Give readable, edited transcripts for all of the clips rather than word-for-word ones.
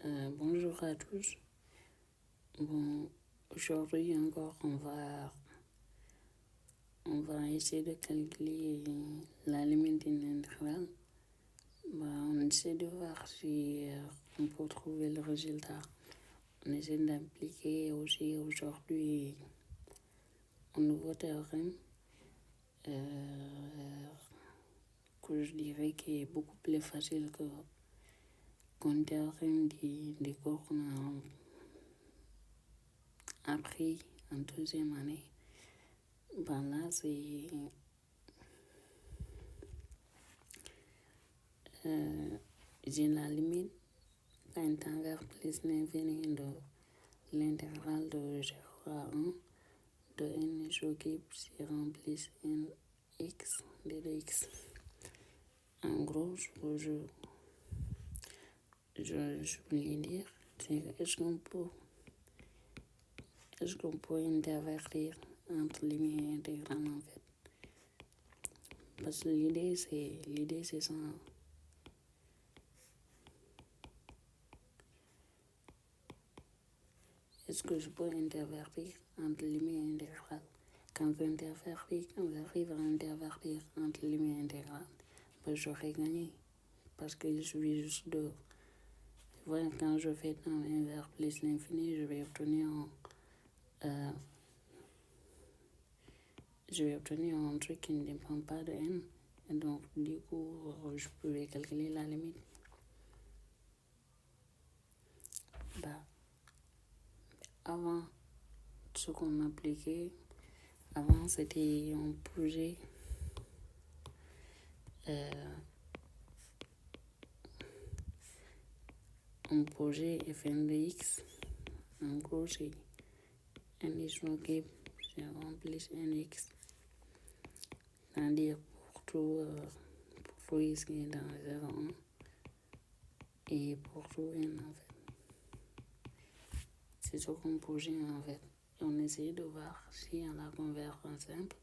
Bonjour à tous. Bon, aujourd'hui encore, on va essayer de calculer la limite d'une intégrale. On essaie de voir si on peut trouver le résultat. On essaie d'appliquer aussi aujourd'hui un nouveau théorème que je dirais qui est beaucoup plus facile qu'un théorème des cours qu'on a appris en deuxième année. Là, c'est j'ai la limite n tend vers plus l'infini de l'intégrale de 0 à 1 de n au cube sur 1 plus nx de dx. En gros, je voulais dire, c'est est-ce qu'on peut intervertir entre limite et intégrale en fait? Parce que l'idée c'est ça. Est-ce que je peux intervertir entre limite et intégrale? Quand j'arrive à intervertir entre limite et intégrale, j'aurais gagné. Parce qu'il suffit juste de... Voilà, quand je fais dans l'inverse plus l'infini, je vais obtenir un truc qui ne dépend pas de n. Et donc, du coup, je peux calculer la limite. Avant, ce qu'on appliquait, avant c'était un projet fn de x. En gros, c'est n is au cube sur 1 plus nx. C'est-à-dire pour tout x qui est dans 0, 1 et pour tout n en fait. C'est ce qu'on posait en fait. Et on essayait de voir si à la convergence simple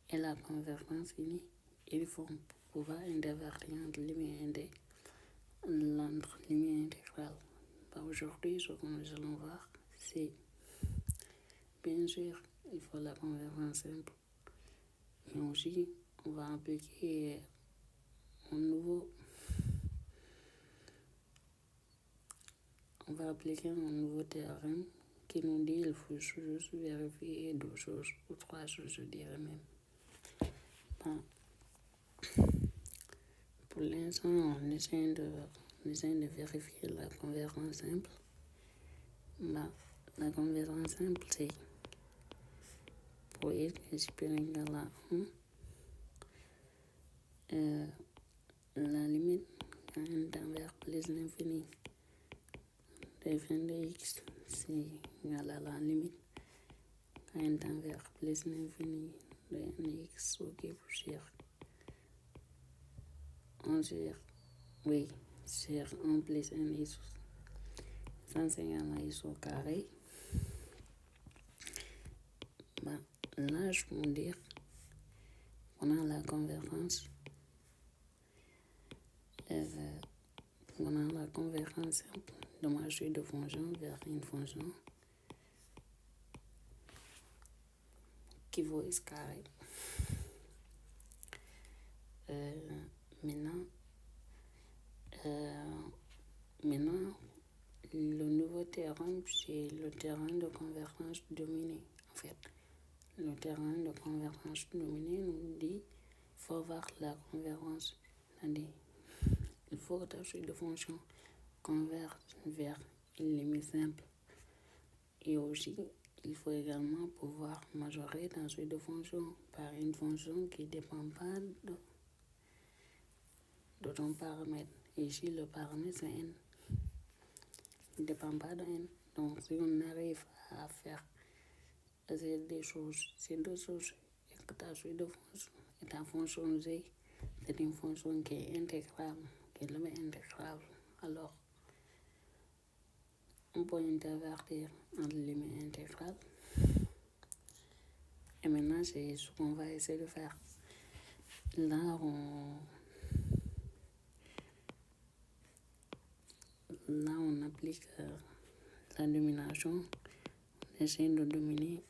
et la convergence finie, il faut pouvoir intervertir entre limite et intégrale. Aujourd'hui, ce que nous allons voir, c'est bien sûr, il faut la convergence simple, mais aussi on va appliquer un nouveau théorème qui nous dit qu'il faut juste vérifier 2 choses ou 3 choses, je dirais même. Pour l'instant, on essaie de vérifier la convergence simple. La convergence simple, c'est pour x est supérieur ou égal à 1, la limite quand n tend vers plus l'infini de fn de x, c'est égal à la limite quand n tend vers plus l'infini de nx au cube sur 1 sur 1 plus nx. Ça, c'est égal à x au carré. Là, je peux dire qu'on a la convergence. On a la convergence simple de ma suite de fonction vers une fonction qui vaut x carré. Maintenant, le nouveau théorème, c'est le théorème de convergence dominée. En fait, le théorème de convergence dominée nous dit qu'il faut avoir la convergence. C'est-à-dire, il faut que ta suite de fonctions converge vers une limite simple. Et aussi, il faut également pouvoir majorer ta suite de fonctions par une fonction qui ne dépend pas de ton paramètre. Et ici, le paramètre, c'est n. Il ne dépend pas de n. Donc, si on arrive à faire ces deux choses, et que ta suite de fonctions et ta fonction z, c'est une fonction qui est intégrable, qui est limite intégrable, alors on peut intervertir entre limite intégrale. Et maintenant, c'est ce qu'on va essayer de faire. Là, là, on applique la domination, on essaie de dominer.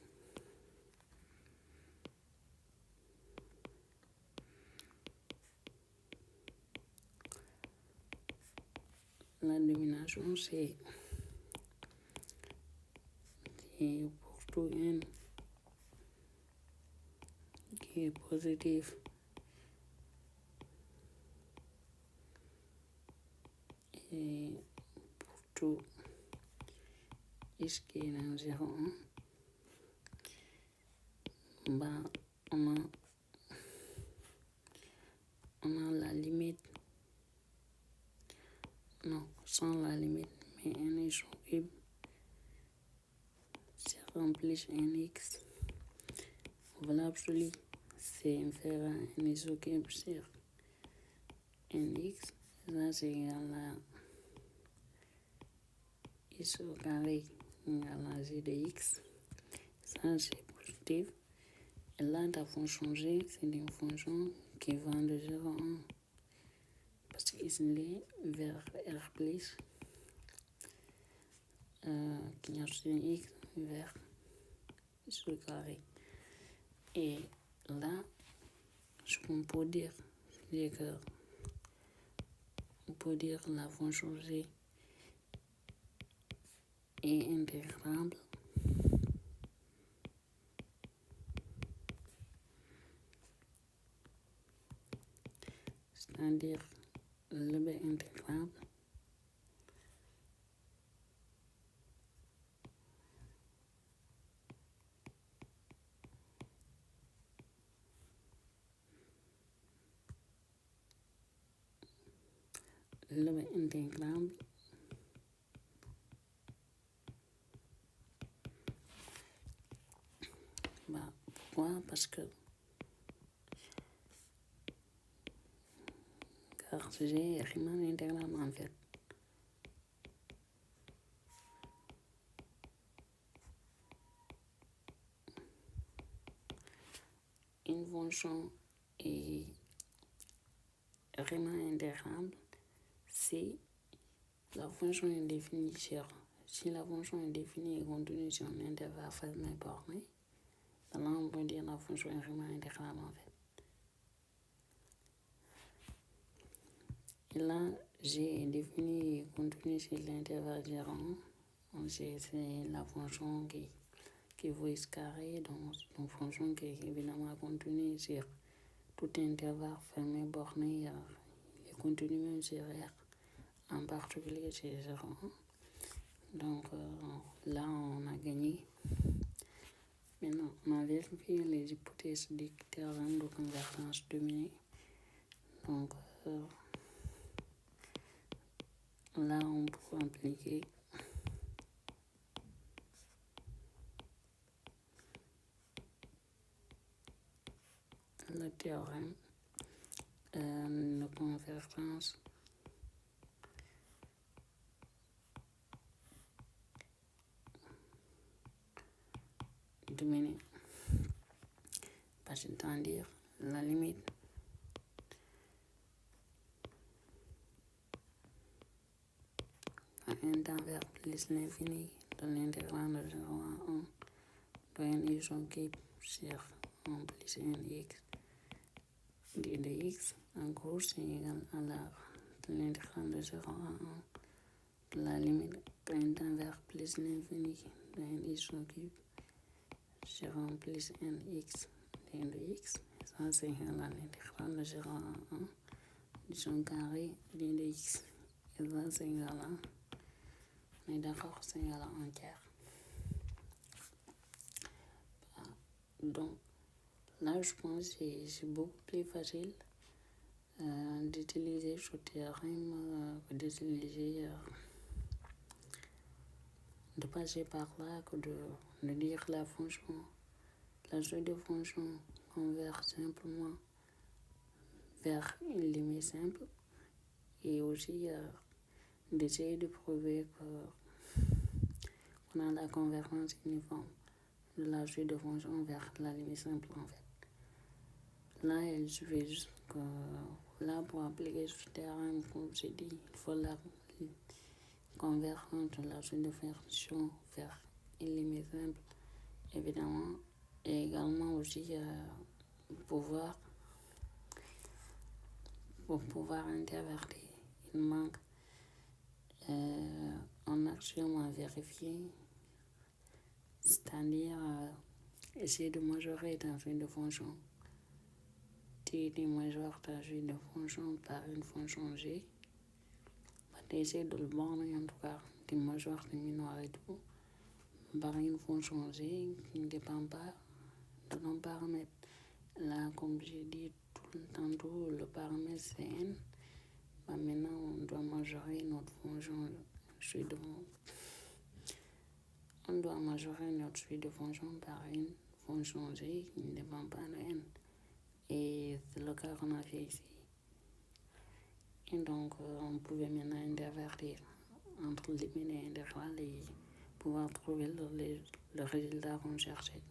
La domination, c'est pour tout n qui est positif et pour tout x qui est dans 0,1, bah, on a la limite, non, sans la limite, mais n is au cube, c'est rempli nx. Voilà absolu, c'est inférieur à n is au cube sur nx. Ça, c'est égal à x au carré égal à g de x. Ça, c'est positif. Et là, la fonction g, c'est une fonction qui va de 0 à 1. Parce qu'il est vers R plus, qui a sur x vers x au carré. Et là, ce qu'on peut dire, c'est que on peut dire la fonction g est intégrable c'est-à-dire le b intégrable bah, pourquoi? Parce que car g est Riemann intégrable en fait. Une fonction est Riemann intégrable si la fonction est définie sur, si la fonction est définie et contenue sur un intervalle fermé borné, là on peut dire la fonction est Riemann intégrable en fait. Et là, g est définie et contenue sur l'intervalle 0,1. C'est la fonction qui vaut x carré, donc une fonction qui est évidemment contenue sur tout intervalle fermé borné, il est contenu même sur R, en particulier sur 0,1. Donc là, on a gagné. Maintenant, on a vérifié les hypothèses du théorème de convergence dominée. Donc là, on peut appliquer le théorème de convergence dominée. C'est-à-dire la limite à n tend vers plus l'infini de l'intégrale de 0 à 1 de n is au cube sur 1 plus nx d de x. En gros, c'est égal à l'intégrale de 0 à 1 de la limite à n tend vers plus l'infini de n is au cube sur 1 plus nx d de x. Ça, c'est égal à l'intégrale de 0 à 1 de son carré d de x. Et ça, c'est égal à, on est d'accord, c'est égal à 1 tiers. Donc, là, je pense que c'est beaucoup plus facile d'utiliser ce théorème que d'utiliser, de passer par là, que de dire la fonction, la suite de fonctions converge simplement vers une limite simple et aussi d'essayer de prouver qu'on a la convergence uniforme de la suite de fonctions vers la limite simple en fait. Là, il suffit juste que, là, pour appliquer ce théorème, comme j'ai dit, il faut convergence de la suite de fonction vers une limite simple, évidemment, et également aussi pour pouvoir intervertir une manque en axiome à vérifier, c'est-à-dire essayer de majorer ta suite de fonction. Tu majoures ta suite de fonction par une fonction g, tu essaies de le borner en tout cas, tu majores tes minoirs et tout, par une fonction g qui ne dépend pas de nos paramètres. Là, comme j'ai dit tout le temps, le paramètre c'est n. Maintenant, on doit majorer notre fonction suite de fonctions par une fonction g qui ne dépend pas de n. Et c'est le cas qu'on a fait ici. Et donc, on pouvait maintenant intervertir entre limite et intervalle et pouvoir trouver le résultat qu'on cherchait.